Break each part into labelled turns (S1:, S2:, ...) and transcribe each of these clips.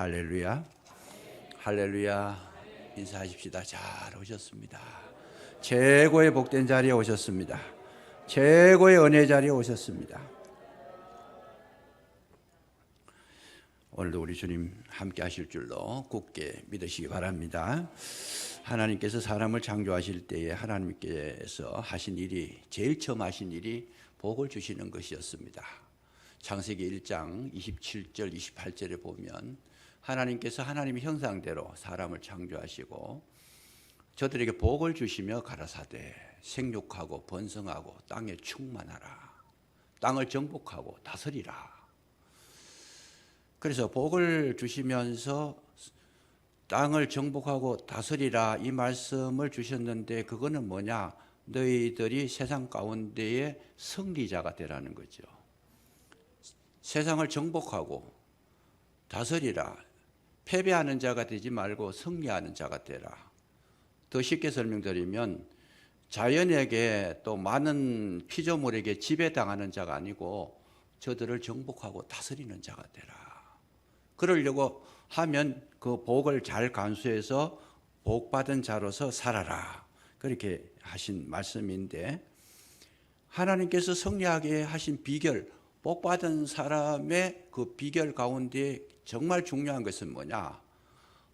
S1: 할렐루야. 할렐루야. 인사하십시다. 잘 오셨습니다. 최고의 복된 자리에 오셨습니다. 최고의 은혜 자리에 오셨습니다. 오늘도 우리 주님 함께 하실 줄로 굳게 믿으시기 바랍니다. 하나님께서 사람을 창조하실 때에 하나님께서 하신 일이, 제일 처음 하신 일이 복을 주시는 것이었습니다. 창세기 1장 27절 28절에 보면 하나님께서 하나님의 형상대로 사람을 창조하시고 저들에게 복을 주시며 가라사대 생육하고 번성하고 땅에 충만하라, 땅을 정복하고 다스리라. 그래서 복을 주시면서 땅을 정복하고 다스리라 이 말씀을 주셨는데, 그거는 뭐냐? 너희들이 세상 가운데의 승리자가 되라는 거죠. 세상을 정복하고 다스리라. 패배하는 자가 되지 말고 승리하는 자가 되라. 더 쉽게 설명드리면 자연에게 또 많은 피조물에게 지배당하는 자가 아니고 저들을 정복하고 다스리는 자가 되라. 그러려고 하면 그 복을 잘 간수해서 복받은 자로서 살아라. 그렇게 하신 말씀인데, 하나님께서 승리하게 하신 비결, 복받은 사람의 그 비결 가운데 정말 중요한 것은 뭐냐?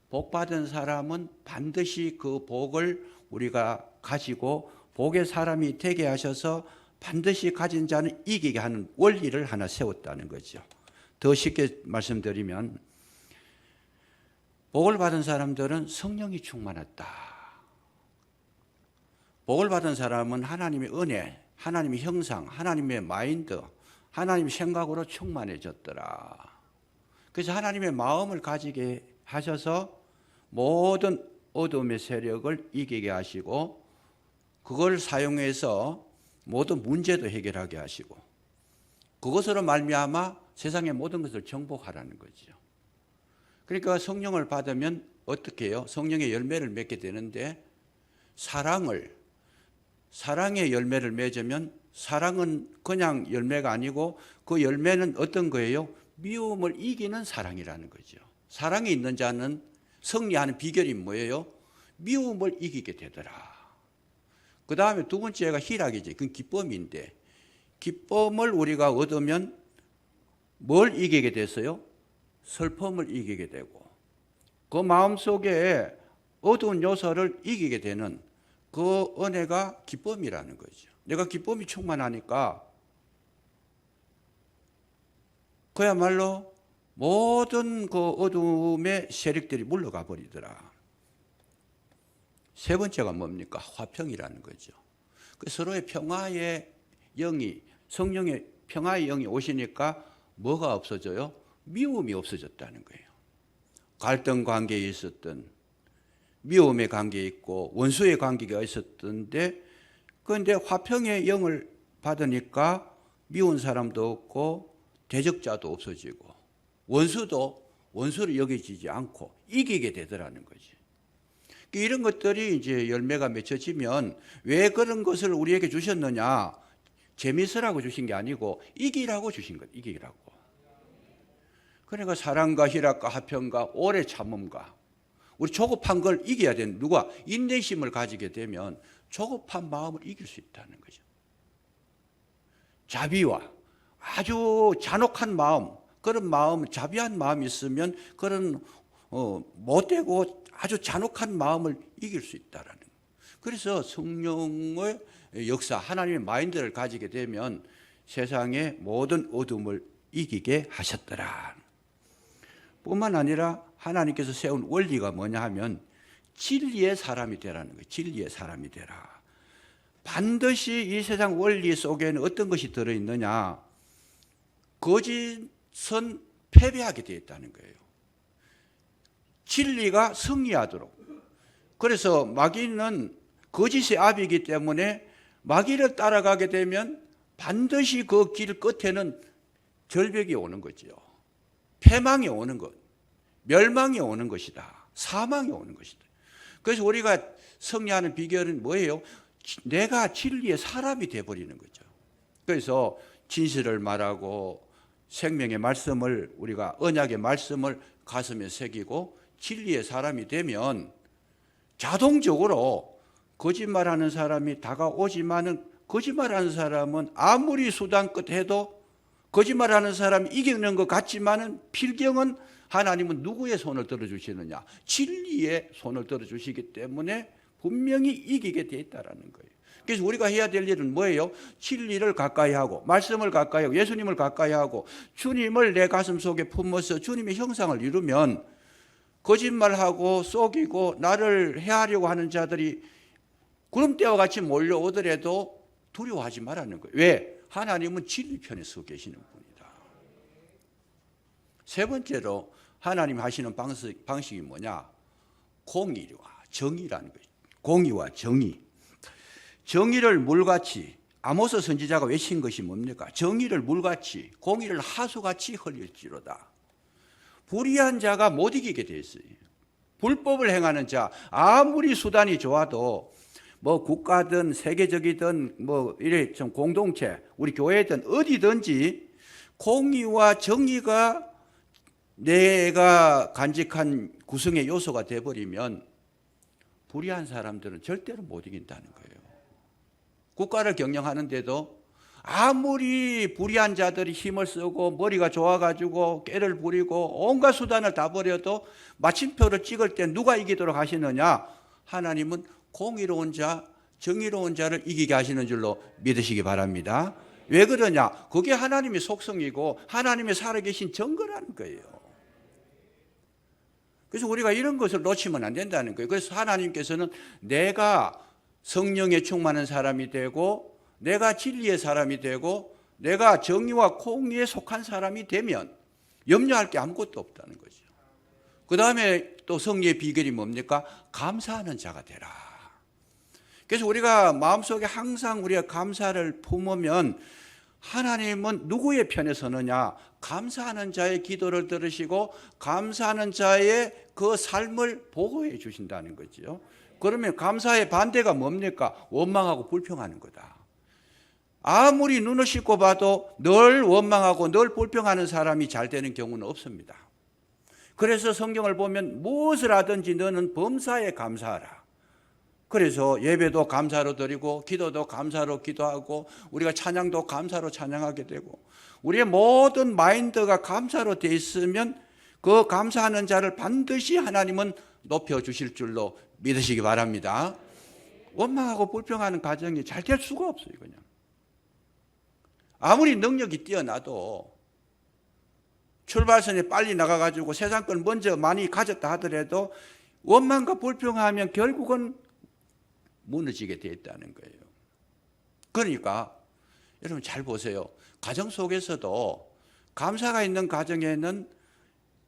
S1: 복받은 사람은 반드시 그 복을 우리가 가지고 복의 사람이 되게 하셔서 반드시 가진 자는 이기게 하는 원리를 하나 세웠다는 거죠. 더 쉽게 말씀드리면 복을 받은 사람들은 성령이 충만했다. 복을 받은 사람은 하나님의 은혜, 하나님의 형상, 하나님의 마인드, 하나님의 생각으로 충만해졌더라. 그래서 하나님의 마음을 가지게 하셔서 모든 어둠의 세력을 이기게 하시고 그걸 사용해서 모든 문제도 해결하게 하시고 그것으로 말미암아 세상의 모든 것을 정복하라는 거죠. 그러니까 성령을 받으면 어떻게 해요? 성령의 열매를 맺게 되는데, 사랑의 열매를 맺으면 사랑은 그냥 열매가 아니고 그 열매는 어떤 거예요? 미움을 이기는 사랑이라는 거죠. 사랑이 있는 자는 승리하는 비결이 뭐예요? 미움을 이기게 되더라. 그 다음에 두 번째가 희락이지. 그건 기쁨인데, 기쁨을 우리가 얻으면 뭘 이기게 됐어요? 슬픔을 이기게 되고, 그 마음속에 어두운 요소를 이기게 되는 그 은혜가 기쁨이라는 거죠. 내가 기쁨이 충만하니까 그야말로 모든 그 어둠의 세력들이 물러가 버리더라. 세 번째가 뭡니까? 화평이라는 거죠. 그 서로의 평화의 영이, 성령의 평화의 영이 오시니까 뭐가 없어져요? 미움이 없어졌다는 거예요. 갈등 관계에 있었던 미움의 관계에 있고 원수의 관계가 있었던데, 그런데 화평의 영을 받으니까 미운 사람도 없고 대적자도 없어지고 원수도 원수를 여기지지 않고 이기게 되더라는 거지. 이런 것들이 이제 열매가 맺혀지면, 왜 그런 것을 우리에게 주셨느냐? 재미있으라고 주신 게 아니고 이기라고 주신 것, 이기라고. 그러니까 사랑과 희락과 화평과 오래 참음과 우리 조급한 걸 이겨야 되는, 누가? 인내심을 가지게 되면 조급한 마음을 이길 수 있다는 거죠. 자비와 아주 잔혹한 마음, 그런 마음, 자비한 마음이 있으면 그런 못되고 아주 잔혹한 마음을 이길 수 있다라는 거예요. 그래서 성령의 역사, 하나님의 마인드를 가지게 되면 세상의 모든 어둠을 이기게 하셨더라. 뿐만 아니라 하나님께서 세운 원리가 뭐냐 하면 진리의 사람이 되라는 거예요. 진리의 사람이 되라. 반드시 이 세상 원리 속에는 어떤 것이 들어있느냐? 거짓은 패배하게 되어 있다는 거예요. 진리가 승리하도록. 그래서 마귀는 거짓의 압이기 때문에 마귀를 따라가게 되면 반드시 그 길 끝에는 절벽이 오는 거죠. 패망이 오는 것, 멸망이 오는 것이다. 사망이 오는 것이다. 그래서 우리가 승리하는 비결은 뭐예요? 내가 진리의 사람이 되어버리는 거죠. 그래서 진실을 말하고 생명의 말씀을, 우리가 언약의 말씀을 가슴에 새기고 진리의 사람이 되면 자동적으로 거짓말하는 사람이 다가오지만은 거짓말하는 사람은 아무리 수단 끝 해도 거짓말하는 사람이 이기는 것 같지만은 필경은 하나님은 누구의 손을 들어주시느냐? 진리의 손을 들어주시기 때문에 분명히 이기게 돼 있다라는 거예요. 그래서 우리가 해야 될 일은 뭐예요? 진리를 가까이 하고 말씀을 가까이 하고 예수님을 가까이 하고 주님을 내 가슴 속에 품어서 주님의 형상을 이루면 거짓말하고 속이고 나를 해하려고 하는 자들이 구름대와 같이 몰려오더라도 두려워하지 말라는 거예요. 왜? 하나님은 진리 편에 서 계시는 분이다. 세 번째로 하나님 하시는 방식이 뭐냐? 공의와 정의라는 거예요. 공의와 정의. 정의를 물같이 아모스 선지자가 외친 것이 뭡니까? 정의를 물같이 공의를 하수같이 흘릴지로다. 불의한 자가 못 이기게 돼 있어요. 불법을 행하는 자 아무리 수단이 좋아도 뭐 국가든 세계적이든 뭐 이래 좀 공동체 우리 교회든 어디든지 공의와 정의가 내가 간직한 구성의 요소가 돼버리면 불의한 사람들은 절대로 못 이긴다는 거예요. 국가를 경영하는데도 아무리 불의한 자들이 힘을 쓰고 머리가 좋아가지고 꾀를 부리고 온갖 수단을 다 버려도 마침표를 찍을 때 누가 이기도록 하시느냐? 하나님은 공의로운 자, 정의로운 자를 이기게 하시는 줄로 믿으시기 바랍니다. 왜 그러냐? 그게 하나님의 속성이고 하나님의 살아계신 증거라는 거예요. 그래서 우리가 이런 것을 놓치면 안 된다는 거예요. 그래서 하나님께서는 내가 성령에 충만한 사람이 되고 내가 진리의 사람이 되고 내가 정의와 공의에 속한 사람이 되면 염려할 게 아무것도 없다는 거죠. 그 다음에 또 승리의 비결이 뭡니까? 감사하는 자가 되라. 그래서 우리가 마음속에 항상 우리가 감사를 품으면 하나님은 누구의 편에 서느냐? 감사하는 자의 기도를 들으시고 감사하는 자의 그 삶을 보호해 주신다는 거죠. 그러면 감사의 반대가 뭡니까? 원망하고 불평하는 거다. 아무리 눈을 씻고 봐도 늘 원망하고 늘 불평하는 사람이 잘 되는 경우는 없습니다. 그래서 성경을 보면 무엇을 하든지 너는 범사에 감사하라. 그래서 예배도 감사로 드리고 기도도 감사로 기도하고 우리가 찬양도 감사로 찬양하게 되고 우리의 모든 마인드가 감사로 돼 있으면 그 감사하는 자를 반드시 하나님은 높여주실 줄로 믿으시기 바랍니다. 원망하고 불평하는 가정이 잘 될 수가 없어요. 그냥 아무리 능력이 뛰어나도 출발선에 빨리 나가가지고 세상 걸 먼저 많이 가졌다 하더라도 원망과 불평하면 결국은 무너지게 되어 있다는 거예요. 그러니까 여러분 잘 보세요. 가정 속에서도 감사가 있는 가정에는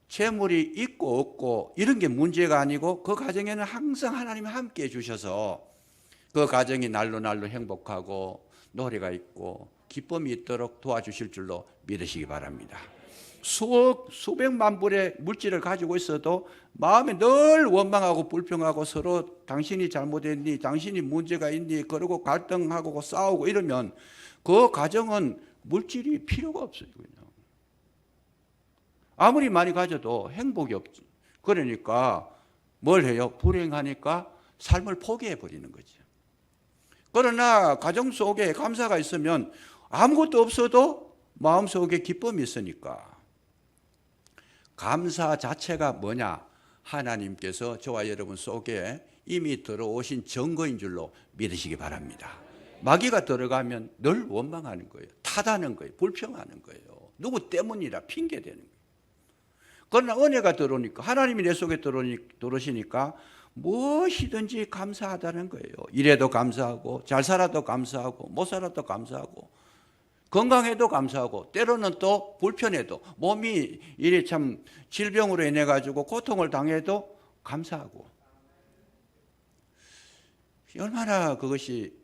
S1: 재물이 있고 없고 이런 게 문제가 아니고 그 가정에는 항상 하나님이 함께 해주셔서 그 가정이 날로 날로 행복하고 노래가 있고 기쁨이 있도록 도와주실 줄로 믿으시기 바랍니다. 수백만 불의 물질을 가지고 있어도 마음에 늘 원망하고 불평하고 서로 당신이 잘못했니, 당신이 문제가 있니, 그러고 갈등하고 싸우고 이러면 그 가정은 물질이 필요가 없어요. 그냥. 아무리 많이 가져도 행복이 없지. 그러니까 뭘 해요? 불행하니까 삶을 포기해 버리는 거죠. 그러나 가정 속에 감사가 있으면 아무것도 없어도 마음속에 기쁨이 있으니까. 감사 자체가 뭐냐? 하나님께서 저와 여러분 속에 이미 들어오신 증거인 줄로 믿으시기 바랍니다. 마귀가 들어가면 늘 원망하는 거예요. 탓하는 거예요. 불평하는 거예요. 누구 때문이라 핑계대는 거예요. 그러나 은혜가 들어오니까 하나님이 내 속에 들어오시니까 무엇이든지 감사하다는 거예요. 이래도 감사하고 잘 살아도 감사하고 못 살아도 감사하고 건강해도 감사하고 때로는 또 불편해도 몸이 이래 참 질병으로 인해 가지고 고통을 당해도 감사하고 얼마나 그것이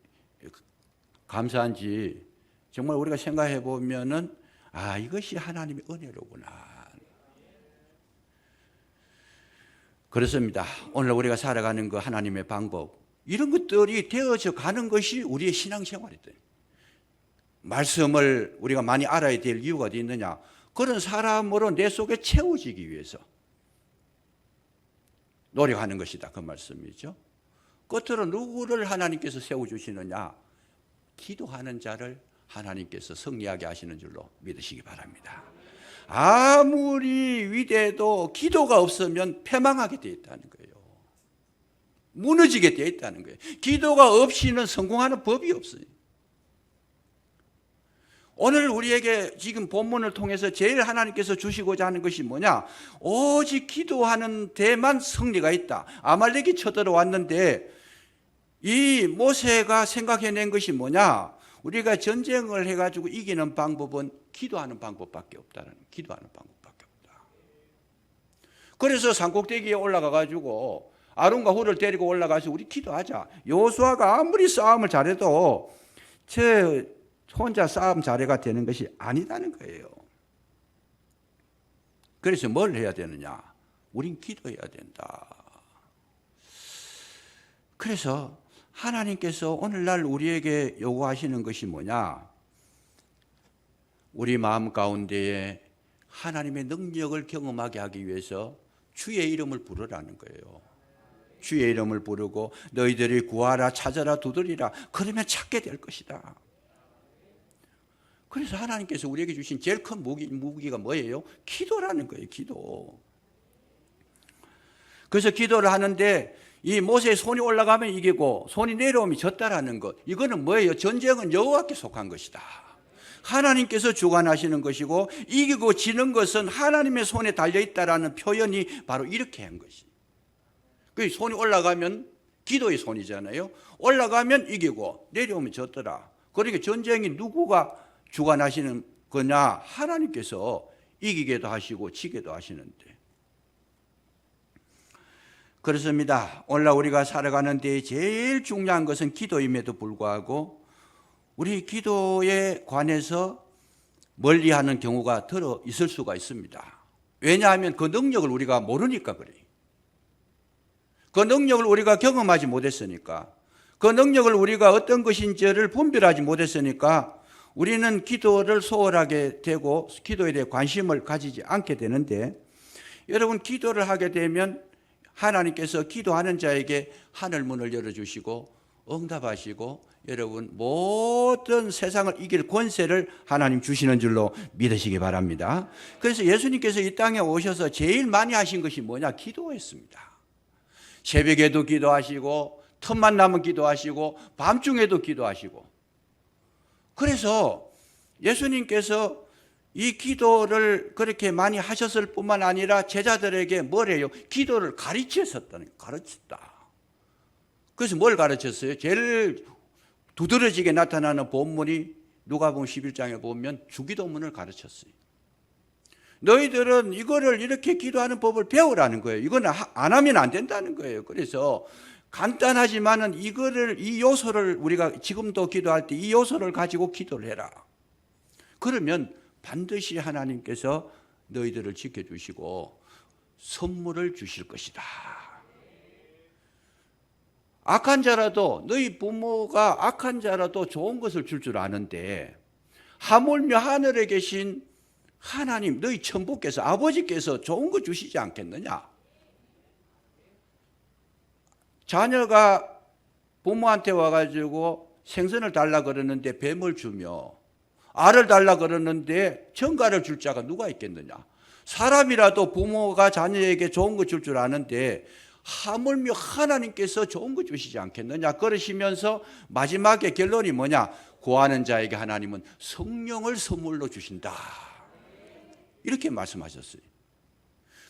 S1: 감사한지 정말 우리가 생각해 보면은 아 이것이 하나님의 은혜로구나. 그렇습니다. 오늘 우리가 살아가는 그 하나님의 방법 이런 것들이 되어져 가는 것이 우리의 신앙생활이다. 말씀을 우리가 많이 알아야 될 이유가 어디 있느냐? 그런 사람으로 내 속에 채워지기 위해서 노력하는 것이다. 그 말씀이죠. 끝으로 누구를 하나님께서 세워주시느냐? 기도하는 자를 하나님께서 승리하게 하시는 줄로 믿으시기 바랍니다. 아무리 위대해도 기도가 없으면 패망하게 되어 있다는 거예요. 무너지게 되어 있다는 거예요. 기도가 없이는 성공하는 법이 없어요. 오늘 우리에게 지금 본문을 통해서 제일 하나님께서 주시고자 하는 것이 뭐냐? 오직 기도하는 데만 승리가 있다. 아말렉이 쳐들어왔는데 이 모세가 생각해낸 것이 뭐냐? 우리가 전쟁을 해가지고 이기는 방법은 기도하는 방법밖에 없다는, 기도하는 방법밖에 없다. 그래서 산꼭대기에 올라가가지고 아론과 훌을 데리고 올라가서 우리 기도하자. 여호수아가 아무리 싸움을 잘해도 저 혼자 싸움 잘해가 되는 것이 아니다는 거예요. 그래서 뭘 해야 되느냐? 우린 기도해야 된다. 그래서 하나님께서 오늘날 우리에게 요구하시는 것이 뭐냐? 우리 마음 가운데에 하나님의 능력을 경험하게 하기 위해서 주의 이름을 부르라는 거예요. 주의 이름을 부르고 너희들이 구하라, 찾아라, 두드리라. 그러면 찾게 될 것이다. 그래서 하나님께서 우리에게 주신 제일 큰 무기가 뭐예요? 기도라는 거예요. 기도. 그래서 기도를 하는데 이 모세의 손이 올라가면 이기고 손이 내려오면 졌다라는 것. 이거는 뭐예요? 전쟁은 여호와께 속한 것이다. 하나님께서 주관하시는 것이고 이기고 지는 것은 하나님의 손에 달려있다라는 표현이 바로 이렇게 한 것이. 그 손이 올라가면 기도의 손이잖아요. 올라가면 이기고 내려오면 졌더라. 그러니까 전쟁이 누구가 주관하시는 거냐? 하나님께서 이기게도 하시고 지게도 하시는데. 그렇습니다. 오늘날 우리가 살아가는 데 제일 중요한 것은 기도임에도 불구하고 우리 기도에 관해서 멀리하는 경우가 들어 있을 수가 있습니다. 왜냐하면 그 능력을 우리가 모르니까 그래요. 그 능력을 우리가 경험하지 못했으니까, 그 능력을 우리가 어떤 것인지를 분별하지 못했으니까 우리는 기도를 소홀하게 되고 기도에 대해 관심을 가지지 않게 되는데, 여러분 기도를 하게 되면 하나님께서 기도하는 자에게 하늘문을 열어주시고 응답하시고 여러분 모든 세상을 이길 권세를 하나님 주시는 줄로 믿으시기 바랍니다. 그래서 예수님께서 이 땅에 오셔서 제일 많이 하신 것이 뭐냐? 기도했습니다. 새벽에도 기도하시고 틈만 나면 기도하시고 밤중에도 기도하시고. 그래서 예수님께서 이 기도를 그렇게 많이 하셨을 뿐만 아니라 제자들에게 뭐래요? 기도를 가르쳤다. 그래서 뭘 가르쳤어요? 제일 두드러지게 나타나는 본문이 누가복음 11장에 보면 주기도문을 가르쳤어요. 너희들은 이거를 이렇게 기도하는 법을 배우라는 거예요. 이거는 안 하면 안 된다는 거예요. 그래서 간단하지만은 이 요소를 우리가 지금도 기도할 때 이 요소를 가지고 기도를 해라. 그러면 반드시 하나님께서 너희들을 지켜주시고 선물을 주실 것이다. 악한 자라도 너희 부모가 악한 자라도 좋은 것을 줄 줄 아는데 하물며 하늘에 계신 하나님 너희 천부께서 아버지께서 좋은 거 주시지 않겠느냐? 자녀가 부모한테 와가지고 생선을 달라 그러는데 뱀을 주며 알을 달라 그러는데 정갈을 줄 자가 누가 있겠느냐? 사람이라도 부모가 자녀에게 좋은 거 줄 줄 아는데 하물며 하나님께서 좋은 거 주시지 않겠느냐? 그러시면서 마지막에 결론이 뭐냐? 구하는 자에게 하나님은 성령을 선물로 주신다. 이렇게 말씀하셨어요.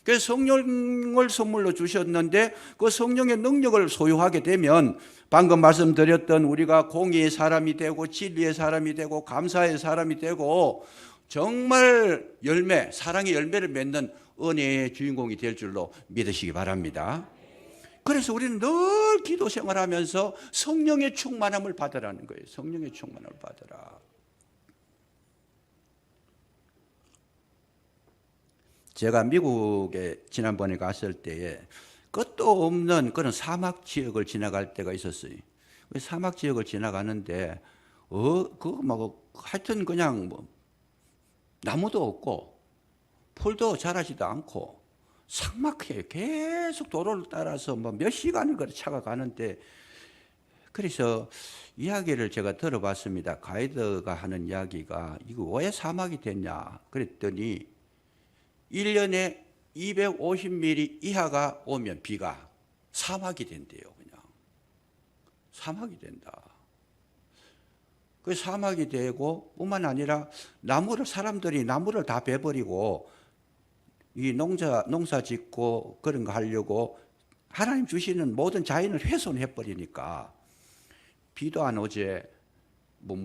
S1: 그래서 성령을 선물로 주셨는데 그 성령의 능력을 소유하게 되면 방금 말씀드렸던 우리가 공의의 사람이 되고 진리의 사람이 되고 감사의 사람이 되고 정말 사랑의 열매를 맺는 은혜의 주인공이 될 줄로 믿으시기 바랍니다. 그래서 우리는 늘 기도 생활하면서 성령의 충만함을 받으라는 거예요. 성령의 충만함을 받으라. 제가 미국에 지난번에 갔을 때에 끝도 없는 그런 사막 지역을 지나갈 때가 있었어요. 사막 지역을 지나가는데 하여튼 그냥 나무도 없고 풀도 자라지도 않고 삭막해요. 계속 도로를 따라서 뭐 몇 시간을 걸어 차가 가는데, 그래서 이야기를 제가 들어봤습니다. 가이드가 하는 이야기가 이거 왜 사막이 됐냐 그랬더니 1년에 250mm 이하가 오면 비가 사막이 된대요. 그냥 사막이 된다. 그 사막이 되고 뿐만 아니라 사람들이 나무를 다 베버리고 이 농사 짓고 그런 거 하려고 하나님 주시는 모든 자연을 훼손해 버리니까 비도 안 오지, 뭐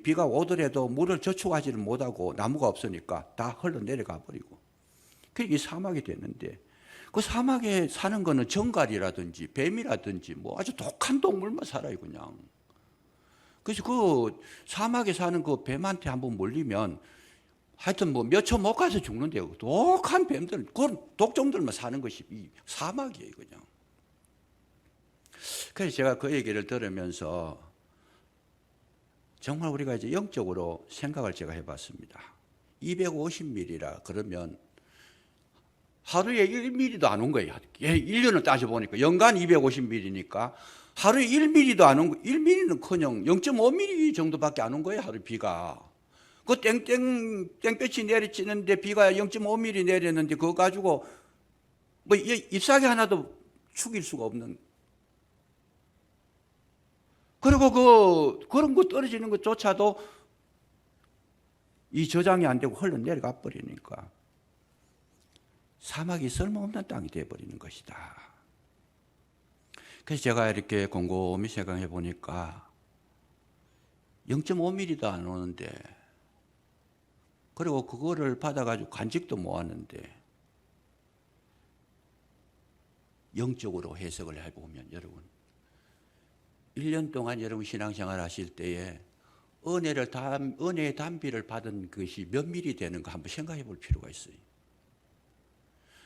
S1: 비가 오더라도 물을 저축하지를 못하고 나무가 없으니까 다 흘러내려가 버리고, 그게 사막이 됐는데, 그 사막에 사는 거는 정갈이라든지 뱀이라든지 뭐 아주 독한 동물만 살아요, 그냥. 그래서 그 사막에 사는 그 뱀한테 한번 몰리면 하여튼 뭐 몇 초 못 가서 죽는데요. 독한 뱀들, 그런 독종들만 사는 것이 이 사막이에요, 그냥. 그래서 제가 그 얘기를 들으면서 정말 우리가 이제 영적으로 생각을 제가 해봤습니다. 250mm라 그러면 하루에 1mm도 안 온 거예요. 1년을 따져보니까 연간 250mm니까 하루에 1mm도 안 온 거, 1mm는커녕 0.5mm 정도밖에 안 온 거예요, 하루 비가. 그 땡볕이 내리치는데 비가 0.5mm 내렸는데 그거 가지고 뭐 잎사귀 하나도 죽일 수가 없는. 그리고 그런 거 떨어지는 것조차도 이 저장이 안 되고 흘러내려가 버리니까 사막이 쓸모없는 땅이 되어버리는 것이다. 그래서 제가 이렇게 곰곰이 생각해 보니까 0.5mm도 안 오는데, 그리고 그거를 받아가지고 간직도 모았는데, 영적으로 해석을 해보면 여러분 1년 동안 여러분 신앙생활 하실 때에 은혜의 단비를 받은 것이 몇 미리 되는가 한번 생각해 볼 필요가 있어요.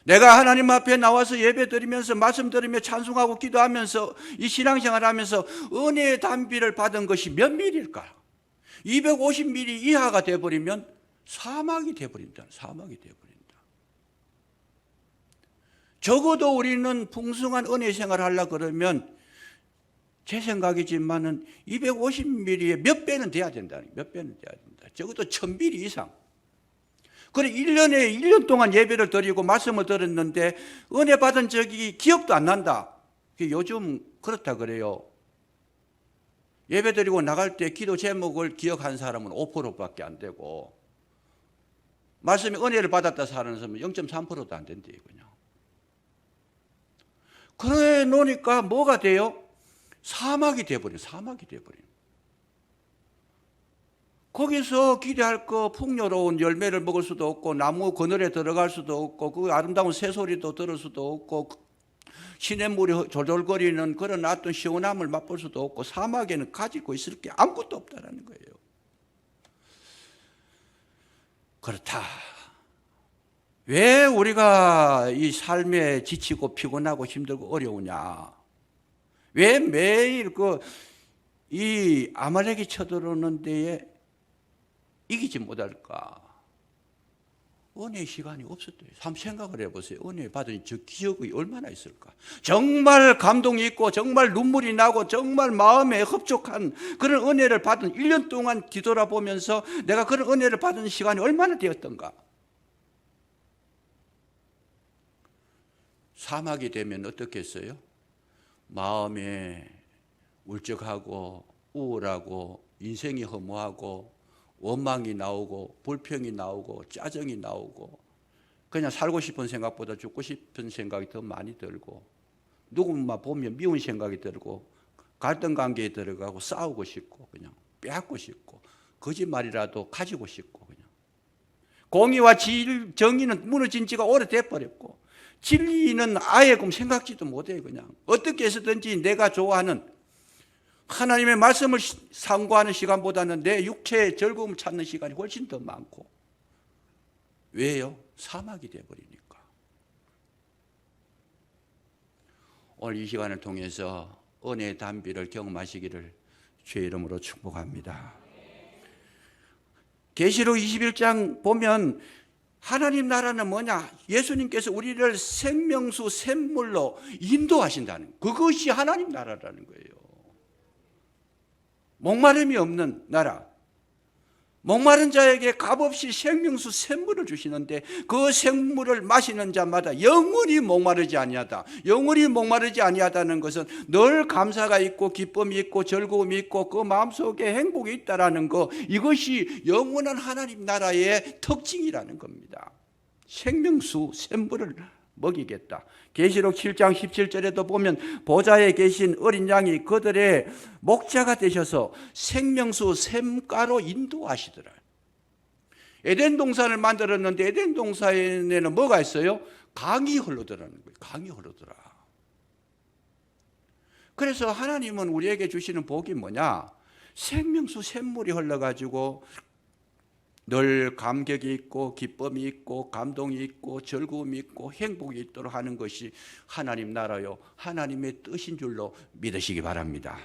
S1: 내가 하나님 앞에 나와서 예배 드리면서 말씀 들으며 찬송하고 기도하면서 이 신앙생활 하면서 은혜의 단비를 받은 것이 몇 미리일까? 250mm 이하가 되어버리면 사막이 되어버린다. 사막이 되어버린다. 적어도 우리는 풍성한 은혜 생활을 하려고 그러면 제 생각이지만은 250mm의 몇 배는 돼야 된다. 몇 배는 돼야 된다. 적어도 1000mm 이상. 그래 1년 동안 예배를 드리고 말씀을 들었는데 은혜 받은 적이 기억도 안 난다. 요즘 그렇다 그래요. 예배 드리고 나갈 때 기도 제목을 기억한 사람은 5%밖에 안 되고, 말씀에 은혜를 받았다 사는 사람은 0.3%도 안 된대요, 그냥. 그래 놓으니까 뭐가 돼요? 사막이 돼버려요. 사막이 돼버려요. 거기서 기대할 거 풍요로운 열매를 먹을 수도 없고, 나무 그늘에 들어갈 수도 없고, 그 아름다운 새소리도 들을 수도 없고, 시냇물이 졸졸거리는 그런 어떤 시원함을 맛볼 수도 없고, 사막에는 가지고 있을 게 아무것도 없다라는 거예요. 그렇다. 왜 우리가 이 삶에 지치고 피곤하고 힘들고 어려우냐? 왜 매일 이 아말렉이 쳐들어오는 데에 이기지 못할까? 은혜의 시간이 없었대요. 한번 생각을 해보세요. 은혜 받은 저 기억이 얼마나 있을까? 정말 감동이 있고 정말 눈물이 나고 정말 마음에 흡족한 그런 은혜를 받은 1년 동안 뒤돌아보면서 내가 그런 은혜를 받은 시간이 얼마나 되었던가? 사막이 되면 어떻겠어요? 마음에 울적하고 우울하고 인생이 허무하고 원망이 나오고 불평이 나오고 짜증이 나오고 그냥 살고 싶은 생각보다 죽고 싶은 생각이 더 많이 들고 누구만 보면 미운 생각이 들고 갈등 관계에 들어가고 싸우고 싶고 그냥 빼앗고 싶고 거짓말이라도 가지고 싶고 그냥 공의와 정의는 무너진 지가 오래돼 버렸고 진리는 아예 생각지도 못해요. 그냥 어떻게 해서든지 내가 좋아하는 하나님의 말씀을 상고하는 시간보다는 내 육체의 즐거움을 찾는 시간이 훨씬 더 많고. 왜요? 사막이 되어버리니까. 오늘 이 시간을 통해서 은혜의 단비를 경험하시기를 주의 이름으로 축복합니다. 계시록 21장 보면 하나님 나라는 뭐냐? 예수님께서 우리를 생명수 샘물로 인도하신다는, 그것이 하나님 나라라는 거예요. 목마름이 없는 나라. 목마른 자에게 값없이 생명수 샘물을 주시는데 그 생물을 마시는 자마다 영원히 목마르지 아니하다. 영원히 목마르지 아니하다는 것은 늘 감사가 있고 기쁨이 있고 즐거움이 있고 그 마음속에 행복이 있다라는 거, 이것이 영원한 하나님 나라의 특징이라는 겁니다. 생명수 샘물을 먹이겠다. 계시록 7장 17절에도 보면 보좌에 계신 어린 양이 그들의 목자가 되셔서 생명수 샘가로 인도하시더라. 에덴 동산을 만들었는데 에덴 동산에는 뭐가 있어요? 강이 흐르더라는 거예요. 강이 흐르더라. 그래서 하나님은 우리에게 주시는 복이 뭐냐? 생명수 샘물이 흘러가지고 늘 감격이 있고 기쁨이 있고 감동이 있고 즐거움이 있고 행복이 있도록 하는 것이 하나님 나라요, 하나님의 뜻인 줄로 믿으시기 바랍니다.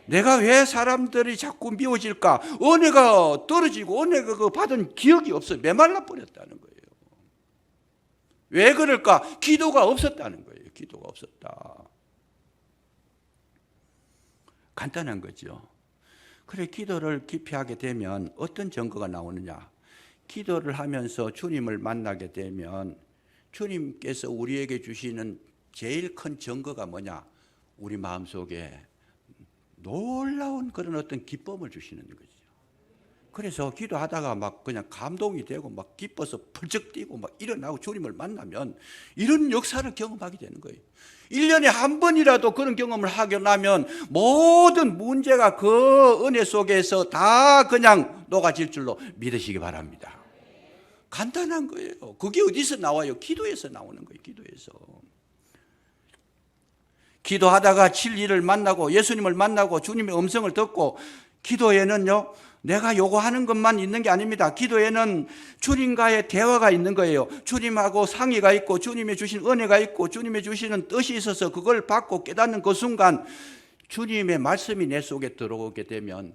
S1: 내가 왜 사람들이 자꾸 미워질까? 은혜가 떨어지고 은혜가 그 받은 기억이 없어. 메말라 버렸다는 거예요. 왜 그럴까? 기도가 없었다는 거예요. 기도가 없었다. 간단한 거죠. 그래, 기도를 깊이 하게 되면 어떤 증거가 나오느냐? 기도를 하면서 주님을 만나게 되면 주님께서 우리에게 주시는 제일 큰 증거가 뭐냐? 우리 마음속에 놀라운 그런 어떤 기쁨을 주시는 거죠. 그래서 기도하다가 막 그냥 감동이 되고 막 기뻐서 펄쩍 뛰고 막 일어나고 주님을 만나면 이런 역사를 경험하게 되는 거예요. 1년에 한 번이라도 그런 경험을 하게 나면 모든 문제가 그 은혜 속에서 다 그냥 녹아질 줄로 믿으시기 바랍니다. 간단한 거예요. 그게 어디서 나와요? 기도에서 나오는 거예요. 기도에서. 기도하다가 진리를 만나고 예수님을 만나고 주님의 음성을 듣고, 기도에는요, 내가 요구하는 것만 있는 게 아닙니다. 기도에는 주님과의 대화가 있는 거예요. 주님하고 상의가 있고 주님이 주신 은혜가 있고 주님이 주시는 뜻이 있어서 그걸 받고 깨닫는 그 순간 주님의 말씀이 내 속에 들어오게 되면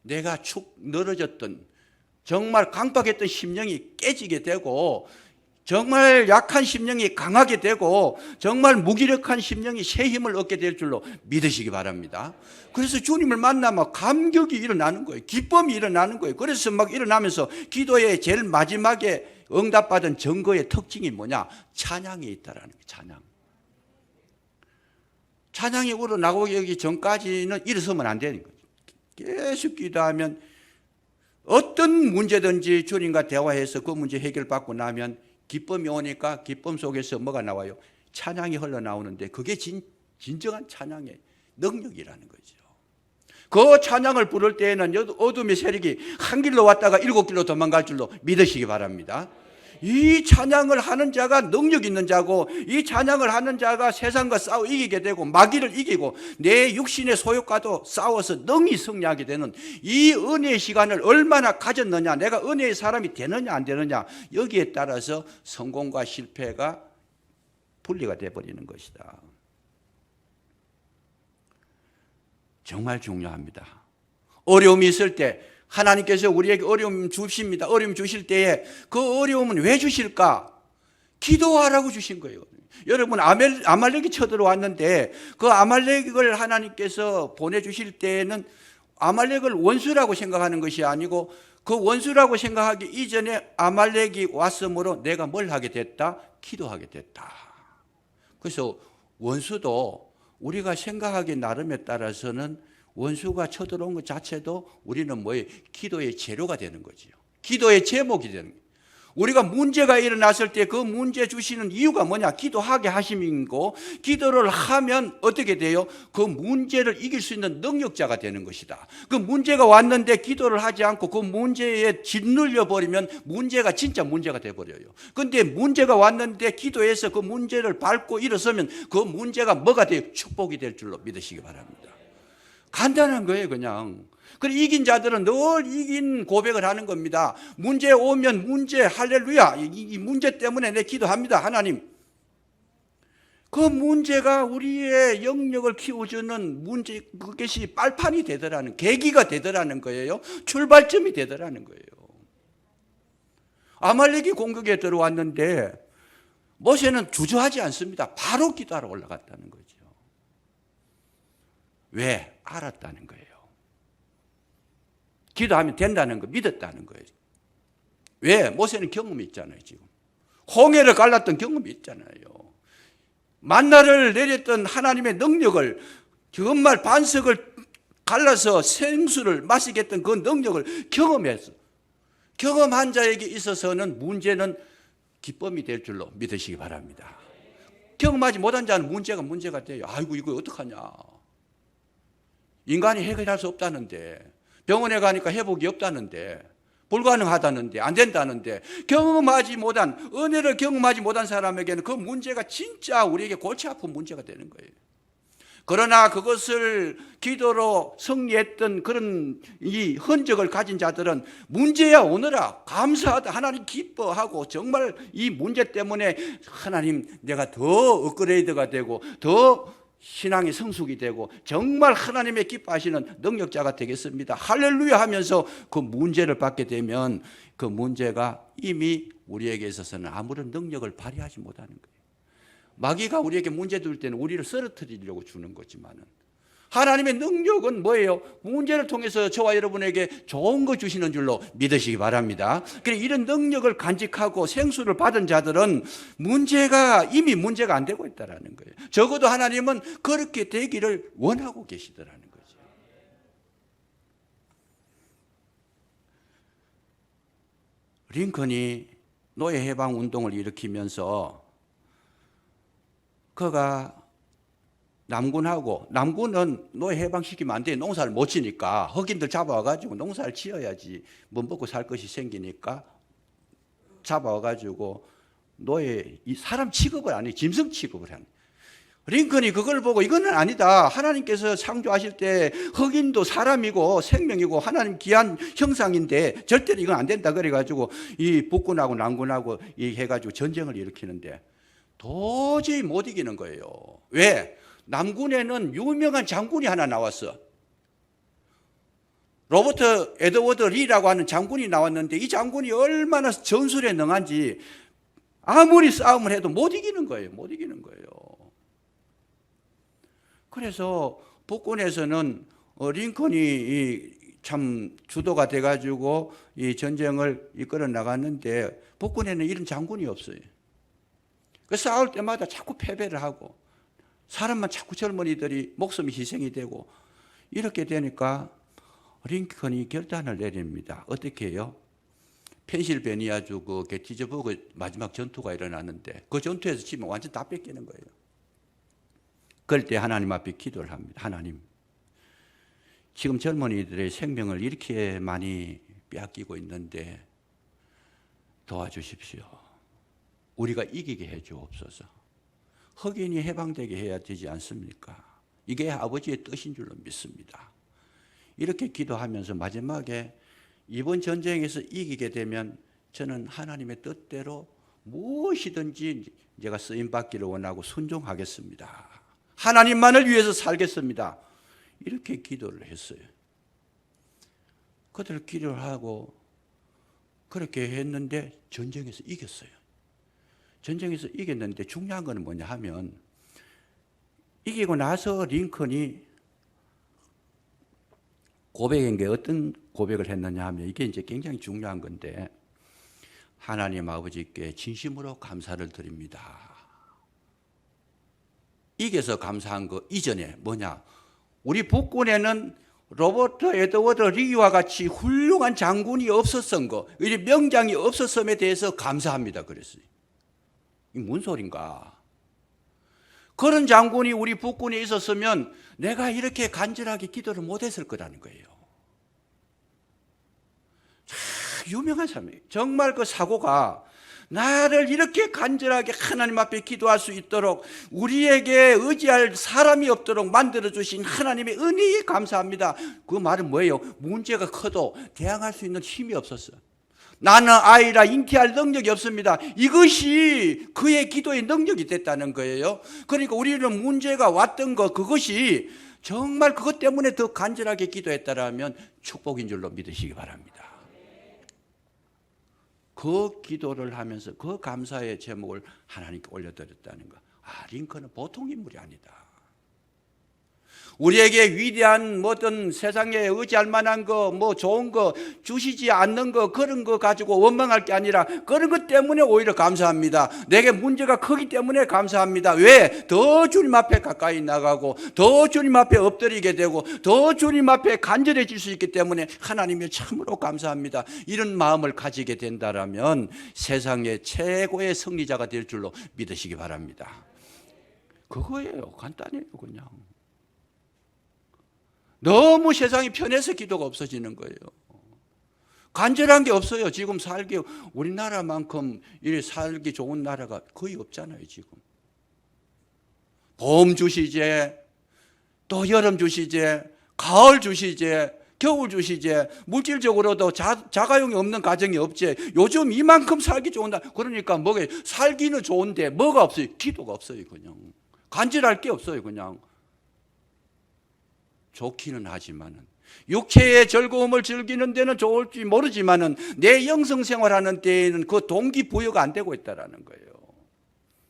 S1: 내가 축 늘어졌던, 정말 강박했던 심령이 깨지게 되고, 정말 약한 심령이 강하게 되고, 정말 무기력한 심령이 새 힘을 얻게 될 줄로 믿으시기 바랍니다. 그래서 주님을 만나면 감격이 일어나는 거예요. 기쁨이 일어나는 거예요. 그래서 막 일어나면서 기도의 제일 마지막에 응답받은 증거의 특징이 뭐냐? 찬양이 있다라는 거예요. 찬양. 찬양이 우러나오기 전까지는 일어서면 안 되는 거죠. 계속 기도하면 어떤 문제든지 주님과 대화해서 그 문제 해결받고 나면 기쁨이 오니까 기쁨 속에서 뭐가 나와요? 찬양이 흘러나오는데 그게 진정한 찬양의 능력이라는 거죠. 그 찬양을 부를 때에는 어둠의 세력이 한 길로 왔다가 7길로 도망갈 줄로 믿으시기 바랍니다. 이 찬양을 하는 자가 능력 있는 자고, 이 찬양을 하는 자가 세상과 싸워 이기게 되고 마귀를 이기고 내 육신의 소욕과도 싸워서 능히 승리하게 되는 이 은혜의 시간을 얼마나 가졌느냐, 내가 은혜의 사람이 되느냐 안 되느냐, 여기에 따라서 성공과 실패가 분리가 되어버리는 것이다. 정말 중요합니다. 어려움이 있을 때 하나님께서 우리에게 어려움 주십니다. 어려움 주실 때에 그 어려움은 왜 주실까? 기도하라고 주신 거예요. 여러분, 아말렉이 쳐들어왔는데 그 아말렉을 하나님께서 보내주실 때에는 아말렉을 원수라고 생각하는 것이 아니고, 그 원수라고 생각하기 이전에 아말렉이 왔으므로 내가 뭘 하게 됐다? 기도하게 됐다. 그래서 원수도 우리가 생각하기 나름에 따라서는 원수가 쳐들어온 것 자체도 우리는 뭐예요? 기도의 재료가 되는 거죠. 기도의 제목이 되는 거예요. 우리가 문제가 일어났을 때 그 문제 주시는 이유가 뭐냐? 기도하게 하심이고, 기도를 하면 어떻게 돼요? 그 문제를 이길 수 있는 능력자가 되는 것이다. 그 문제가 왔는데 기도를 하지 않고 그 문제에 짓눌려 버리면 문제가 진짜 문제가 돼버려요. 그런데 문제가 왔는데 기도해서 그 문제를 밟고 일어서면 그 문제가 뭐가 돼요? 축복이 될 줄로 믿으시기 바랍니다. 간단한 거예요, 그냥. 그리고 이긴 자들은 늘 이긴 고백을 하는 겁니다. 문제 오면 문제, 할렐루야, 이 문제 때문에 내 기도합니다, 하나님. 그 문제가 우리의 영역을 키워주는 문제, 그것이 빨판이 되더라는, 계기가 되더라는 거예요. 출발점이 되더라는 거예요. 아말렉이 공격에 들어왔는데 모세는 주저하지 않습니다. 바로 기도하러 올라갔다는 거죠. 왜? 알았다는 거예요. 기도하면 된다는 거 믿었다는 거예요. 왜? 모세는 경험이 있잖아요. 지금 홍해를 갈랐던 경험이 있잖아요. 만나를 내렸던 하나님의 능력을, 정말 반석을 갈라서 생수를 마시게 했던 그 능력을 경험했어. 경험한 자에게 있어서는 문제는 기쁨이 될 줄로 믿으시기 바랍니다. 경험하지 못한 자는 문제가 돼요. 아이고 이거 어떡하냐. 인간이 해결할 수 없다는데, 병원에 가니까 회복이 없다는데, 불가능하다는데, 안 된다는데, 은혜를 경험하지 못한 사람에게는 그 문제가 진짜 우리에게 골치 아픈 문제가 되는 거예요. 그러나 그것을 기도로 승리했던 그런 이 흔적을 가진 자들은 문제야 오너라 감사하다, 하나님 기뻐하고, 정말 이 문제 때문에 하나님 내가 더 업그레이드가 되고 더 신앙의 성숙이 되고 정말 하나님의 기뻐하시는 능력자가 되겠습니다. 할렐루야 하면서 그 문제를 받게 되면 그 문제가 이미 우리에게 있어서는 아무런 능력을 발휘하지 못하는 거예요. 마귀가 우리에게 문제 둘 때는 우리를 쓰러뜨리려고 주는 거지만은 하나님의 능력은 뭐예요? 문제를 통해서 저와 여러분에게 좋은 거 주시는 줄로 믿으시기 바랍니다. 그래, 이런 능력을 간직하고 생수를 받은 자들은 이미 문제가 안 되고 있다는 거예요. 적어도 하나님은 그렇게 되기를 원하고 계시더라는 거죠. 링컨이 노예 해방 운동을 일으키면서 그가 남군은 노예 해방시키면 안 돼. 농사를 못 지니까 흑인들 잡아와가지고 농사를 지어야지 뭐 먹고 살 것이 생기니까 잡아와가지고 사람 취급을 안 해. 짐승 취급을 하는. 링컨이 그걸 보고 이거는 아니다. 하나님께서 창조하실 때 흑인도 사람이고 생명이고 하나님 귀한 형상인데 절대로 이건 안 된다. 그래가지고 이 북군하고 남군하고 해가지고 전쟁을 일으키는데 도저히 못 이기는 거예요. 왜? 남군에는 유명한 장군이 하나 나왔어. 로버트 에드워드 리라고 하는 장군이 나왔는데 이 장군이 얼마나 전술에 능한지 아무리 싸움을 해도 못 이기는 거예요. 그래서 북군에서는 링컨이 참 주도가 돼가지고 이 전쟁을 이끌어 나갔는데 북군에는 이런 장군이 없어요. 그 싸울 때마다 자꾸 패배를 하고 사람만 자꾸 젊은이들이 목숨이 희생이 되고 이렇게 되니까 링컨이 결단을 내립니다. 어떻게 해요? 펜실베니아주 그 게티즈버그 마지막 전투가 일어났는데 그 전투에서 지면 완전 다 뺏기는 거예요. 그럴 때 하나님 앞에 기도를 합니다. 하나님, 지금 젊은이들의 생명을 이렇게 많이 빼앗기고 있는데 도와주십시오. 우리가 이기게 해 주옵소서. 흑인이 해방되게 해야 되지 않습니까? 이게 아버지의 뜻인 줄로 믿습니다. 이렇게 기도하면서 마지막에 이번 전쟁에서 이기게 되면 저는 하나님의 뜻대로 무엇이든지 제가 쓰임받기를 원하고 순종하겠습니다. 하나님만을 위해서 살겠습니다. 이렇게 기도를 했어요. 그들 기도를 하고 그렇게 했는데 전쟁에서 이겼어요. 전쟁에서 이겼는데 중요한 건 뭐냐 하면 이기고 나서 링컨이 고백한 게 어떤 고백을 했느냐 하면 이게 이제 굉장히 중요한 건데 하나님 아버지께 진심으로 감사를 드립니다. 이겨서 감사한 거 이전에 뭐냐? 우리 북군에는 로버트 에드워드 리와 같이 훌륭한 장군이 없었던 거, 이 명장이 없었음에 대해서 감사합니다. 그랬어요. 이 뭔 소린가? 그런 장군이 우리 북군에 있었으면 내가 이렇게 간절하게 기도를 못했을 거라는 거예요. 유명한 사람이에요. 정말 그 사고가 나를 이렇게 간절하게 하나님 앞에 기도할 수 있도록 우리에게 의지할 사람이 없도록 만들어주신 하나님의 은혜에 감사합니다. 그 말은 뭐예요? 문제가 커도 대항할 수 있는 힘이 없었어요. 나는 아이라 잉태할 능력이 없습니다. 이것이 그의 기도의 능력이 됐다는 거예요. 그러니까 우리는 문제가 왔던 것, 그것이 정말 그것 때문에 더 간절하게 기도했다라면 축복인 줄로 믿으시기 바랍니다. 그 기도를 하면서 그 감사의 제목을 하나님께 올려드렸다는 거. 링컨은 보통 인물이 아니다. 우리에게 위대한 뭐든 세상에 의지할 만한 거, 뭐 좋은 거 주시지 않는 거, 그런 거 가지고 원망할 게 아니라 그런 것 때문에 오히려 감사합니다. 내게 문제가 크기 때문에 감사합니다. 왜? 더 주님 앞에 가까이 나가고 더 주님 앞에 엎드리게 되고 더 주님 앞에 간절해질 수 있기 때문에 하나님이 참으로 감사합니다. 이런 마음을 가지게 된다라면 세상의 최고의 승리자가 될 줄로 믿으시기 바랍니다. 그거예요. 간단해요. 그냥 너무 세상이 편해서 기도가 없어지는 거예요. 간절한 게 없어요. 지금 살기 우리나라만큼 이렇게 살기 좋은 나라가 거의 없잖아요. 지금 봄 주시제, 또 여름 주시제, 가을 주시제, 겨울 주시제, 물질적으로도 자가용이 없는 가정이 없지. 요즘 이만큼 살기 좋은 나라. 그러니까 뭐가 살기는 좋은데 뭐가 없어요? 기도가 없어요. 그냥 간절할 게 없어요. 그냥 좋기는 하지만은 육체의 즐거움을 즐기는 데는 좋을지 모르지만은 내 영성생활하는 데에는 그 동기부여가 안 되고 있다라는 거예요.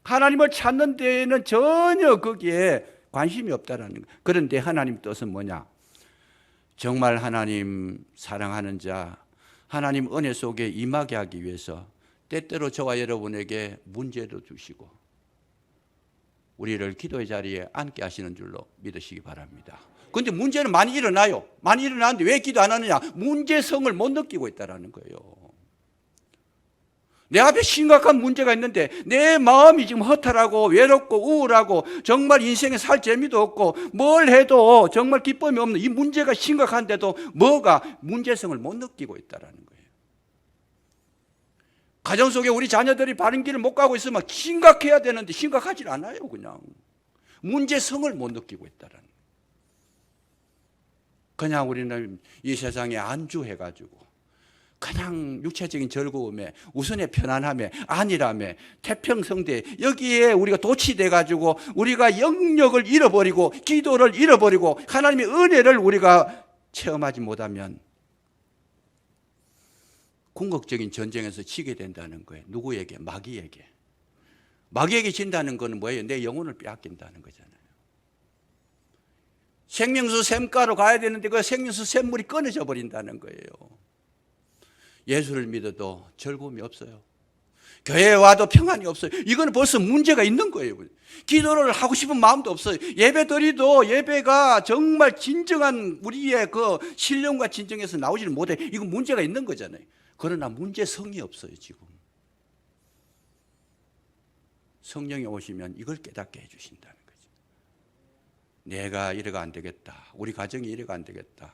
S1: 하나님을 찾는 데에는 전혀 거기에 관심이 없다라는 거예요. 그런데 하나님 뜻은 뭐냐? 정말 하나님 사랑하는 자, 하나님 은혜 속에 임하게 하기 위해서 때때로 저와 여러분에게 문제도 주시고 우리를 기도의 자리에 앉게 하시는 줄로 믿으시기 바랍니다. 그런데 문제는 많이 일어나요. 많이 일어나는데 왜 기도 안 하느냐? 문제성을 못 느끼고 있다는 거예요. 내 앞에 심각한 문제가 있는데 내 마음이 지금 허탈하고 외롭고 우울하고 정말 인생에 살 재미도 없고 뭘 해도 정말 기쁨이 없는 이 문제가 심각한데도 뭐가 문제성을 못 느끼고 있다는 거예요. 가정 속에 우리 자녀들이 바른 길을 못 가고 있으면 심각해야 되는데 심각하지 않아요. 그냥 문제성을 못 느끼고 있다는 거예요. 그냥 우리는 이 세상에 안주해가지고 그냥 육체적인 즐거움에 우선의 편안함에 안일함에 태평성대 여기에 우리가 도취돼가지고 우리가 영역을 잃어버리고 기도를 잃어버리고 하나님의 은혜를 우리가 체험하지 못하면 궁극적인 전쟁에서 지게 된다는 거예요. 누구에게? 마귀에게. 마귀에게 진다는 것은 뭐예요? 내 영혼을 빼앗긴다는 거잖아요. 생명수 샘가로 가야 되는데 그 생명수 샘물이 끊어져 버린다는 거예요. 예수를 믿어도 즐거움이 없어요. 교회에 와도 평안이 없어요. 이거는 벌써 문제가 있는 거예요. 기도를 하고 싶은 마음도 없어요. 예배 드리도 예배가 정말 진정한 우리의 그 신령과 진정에서 나오지는 못해. 이건 문제가 있는 거잖아요. 그러나 문제성이 없어요. 지금 성령이 오시면 이걸 깨닫게 해주신다는 거죠. 내가 이래가 안 되겠다. 우리 가정이 이래가 안 되겠다.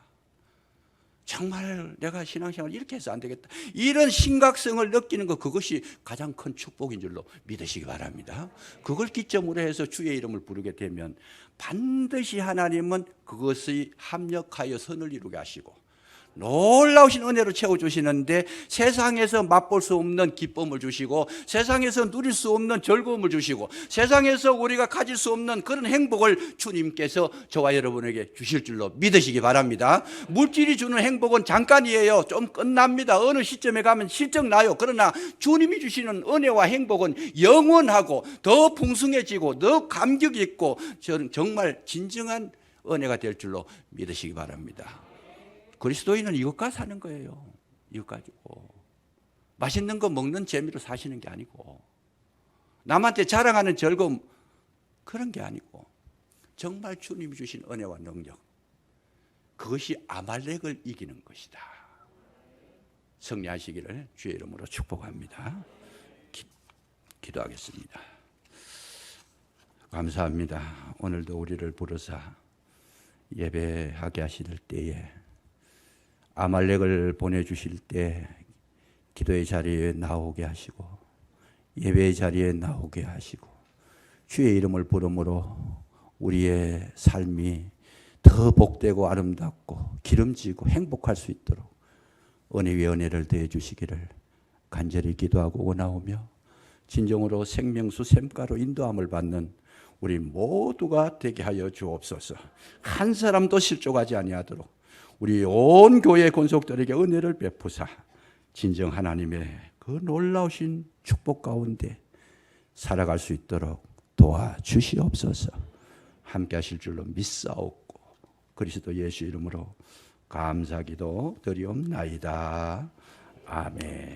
S1: 정말 내가 신앙생활 이렇게 해서 안 되겠다. 이런 심각성을 느끼는 것, 그것이 가장 큰 축복인 줄로 믿으시기 바랍니다. 그걸 기점으로 해서 주의 이름을 부르게 되면 반드시 하나님은 그것이 합력하여 선을 이루게 하시고 놀라우신 은혜로 채워주시는데 세상에서 맛볼 수 없는 기쁨을 주시고 세상에서 누릴 수 없는 즐거움을 주시고 세상에서 우리가 가질 수 없는 그런 행복을 주님께서 저와 여러분에게 주실 줄로 믿으시기 바랍니다. 물질이 주는 행복은 잠깐이에요. 좀 끝납니다. 어느 시점에 가면 실적나요. 그러나 주님이 주시는 은혜와 행복은 영원하고 더 풍성해지고 더 감격 있고 정말 진정한 은혜가 될 줄로 믿으시기 바랍니다. 그리스도인은 이것과 사는 거예요. 이것 가지고 맛있는 거 먹는 재미로 사시는 게 아니고 남한테 자랑하는 즐거움 그런 게 아니고 정말 주님이 주신 은혜와 능력, 그것이 아말렉을 이기는 것이다. 승리하시기를 주의 이름으로 축복합니다. 기도하겠습니다. 감사합니다. 오늘도 우리를 부르사 예배하게 하실 때에 아말렉을 보내주실 때 기도의 자리에 나오게 하시고 예배의 자리에 나오게 하시고 주의 이름을 부름으로 우리의 삶이 더 복되고 아름답고 기름지고 행복할 수 있도록 은혜 위에 은혜를 더해 주시기를 간절히 기도하고 원하오며 진정으로 생명수 샘가로 인도함을 받는 우리 모두가 되게 하여 주옵소서. 한 사람도 실족하지 아니하도록 우리 온 교회 권속들에게 은혜를 베푸사 진정 하나님의 그 놀라우신 축복 가운데 살아갈 수 있도록 도와주시옵소서. 함께 하실 줄로 믿사옵고 그리스도 예수 이름으로 감사기도 드리옵나이다. 아멘.